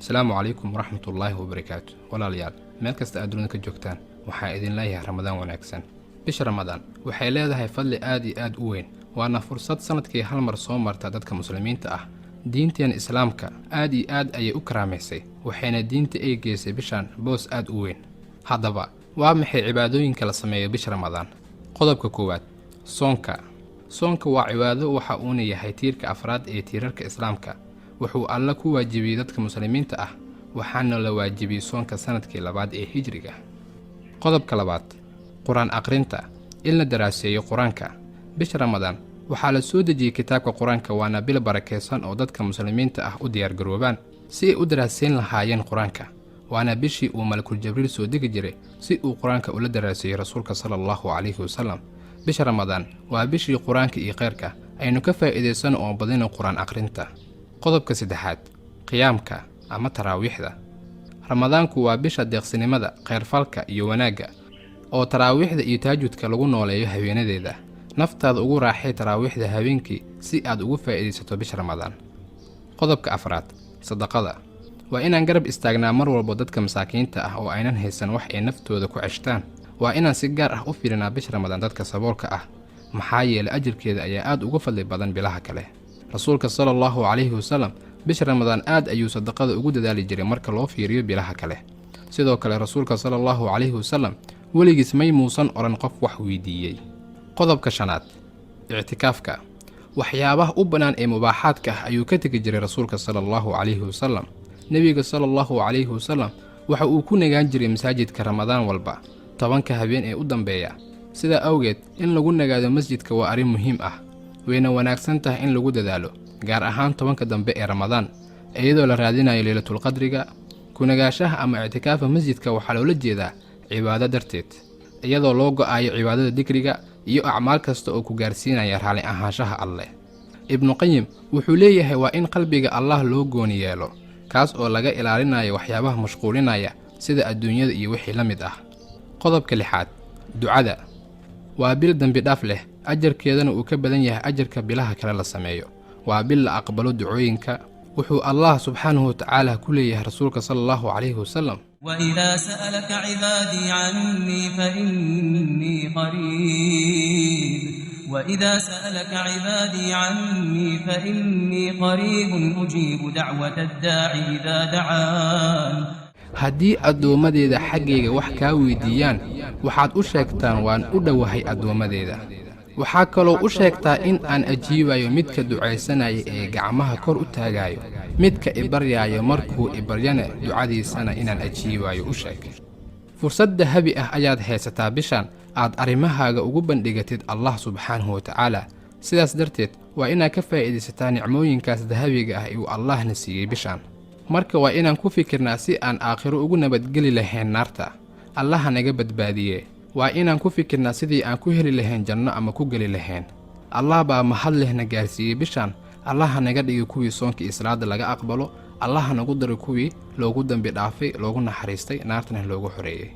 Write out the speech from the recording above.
السلام عليكم ورحمة الله وبركاته. walaalyaal meel kasta aad dunida ka joogtaan waxaa idin leeyahay ramadaan wanaagsan. bisha ramadaan waxay leedahay fadli aad iyo aad u weyn, waana fursad sanadkii hal mar soo marta dadka muslimiinta ah. diinteen islaamka aad iyo aad ayay u karaamaysay, waxayna diinta ay geysay bishan boos aad u weyn. haddaba waa maxay cibaadooyinka la sameeyo bisha ramadaan? qodobka koowaad, soonka. soonka waa cibaado waxa uuna yahay tiirka afraad ee tiirarka islaamka. wuxuu alla ku waajibiyey dadka muslimiinta ah, waxaana la waajibiyey soonka sanadkii labaad ee hijriga. qodobka labaad, quraan aqrinta, in la daraaseeyo quraanka. bisha ramadaan waxaa la soo dejiyey kitaabka quraanka, waana bil barakeysan oo dadka muslimiinta ah u diyaargaroobaan si ay u daraaseyn lahaayeen quraanka. waana bishii uu malakul jibriil soo degi jiray si uu quraanka ula daraaseeyo rasuulka sallallahu calayhi wasallam. bisha ramadaan waa bishii quraanka iyo khayrka, aynu ka faa'iidaysan oo badino quraan aqrinta. qodobka saddexaad, qiyaamka ama taraawiixda. ramadaanku waa bisha deeqsinimada, khayrfalka iyo wanaagga, oo taraawiixda iyo taajudka lagu nooleeyo haweenadeeda. naftaada ugu raaxay taraawiixda habeenkii si aad ugu faa'iidaysato bisha ramadaan. qodobka afraad, sadaqada. waa inaan garab istaagnaa mar walba dadka masaakiinta ah oo aynan haysan wax ay naftooda ku ceshtaan. waa inaan si gaar ah u fiirinaa bisha ramadaan dadka saboolka ah, maxaa yeelay ajirkeeda ayaa aad uga fadli badan bilaha kale. rasuulka sallallahu calayhi wasallam bisha ramadaan aad ayuu sadaqada ugu dadaali jiray marka loo fiiriyo bilaha kale. sidoo kale rasuulka sallallahu calayhi wasallam weligiis may muusan odhan qof wax weydiiyey. qodobka shanaad, ictikaafka. waxyaabaha u bannaan ee mubaaxaadka ah ayuu ka tegi jiray rasuulka sallallahu calayhi wasallam. nebiga sallallahu calayhi wasallam waxa uu ku nagaan jiray masaajidka ramadaan walba 10 habeen ee u dambeeya. sidaa awgeed in lagu nagaado masjidka waa arrin muhiim ah, wayna wanaagsan tahay in lagu dadaalo, gaar ahaan 10 dambe ee ramadaan, iyadoo la raadinayo laylatul qadriga. ku nagaashaha ama ictikaafa masjidka waxaa loola jeedaa cibaado darteed, iyadoo loo go'aayo cibaadada dikriga iyo acmaal kasta oo ku gaarsiinaya raalli ahaanshaha alleh. ibnu qayim wuxuu leeyahay waa in qalbiga allah loo gooni yeelo, kaas oo laga ilaalinayo waxyaabaha mashquulinaya sida adduunyada iyo wixii la mid ah. qodobka lixaad, ducada. waa bil dambi dhaaf leh, ajarkeedana uu ka badan yahay ajarka bilaha kale la sameeyo. waa bil la aqbalo ducooyinka. wuxuu allah subxaanahu watacaala ku leeyahay rasuulka sallallahu calayhi wasallam: وإذا سألك عبادي عني فإني قريب وإذا سألك عبادي عني فإني قريب أجيب دعوة الداعي إذا دعان. haddii addoommadeeda xaggayga wax kaa weydiiyaan, waxaad u sheegtaan waan u dhowahay addoommadeeda. waxaa kaloo u sheegtaa in aan ajiibayo midka ducaysanaya ee gacmaha kor u taagayo, midka ibaryaayo markuu ibaryana ducadiisana inaan ajiibayo u sheeg. fursad dahabi ah ayaad haysataa bishan aad arrimahaaga ugu bandhigatid allah subxaanahu watacaala. sidaas darteed waa inaad ka faa'iidaysataa nicmooyinkaas dahabiga ah ee uu allahna siiyey bishan. marka waa inaan ku fikirnaa si aan aakhiro ugu nabadgeli lahayn naarta, allaha naga badbaadiye. waa inaan ku fikirnaa sidii aan ku heli lahayn janno ama ku geli lahayn. allah baa mahad lehna gaarsiiyey bishan. allaha naga dhigi kuwii soonka iyo salaada laga aqbalo. allaha nagu daray kuwii loogu dambi dhaafay, loogu naxariistay, naartana loogu xoreeyey.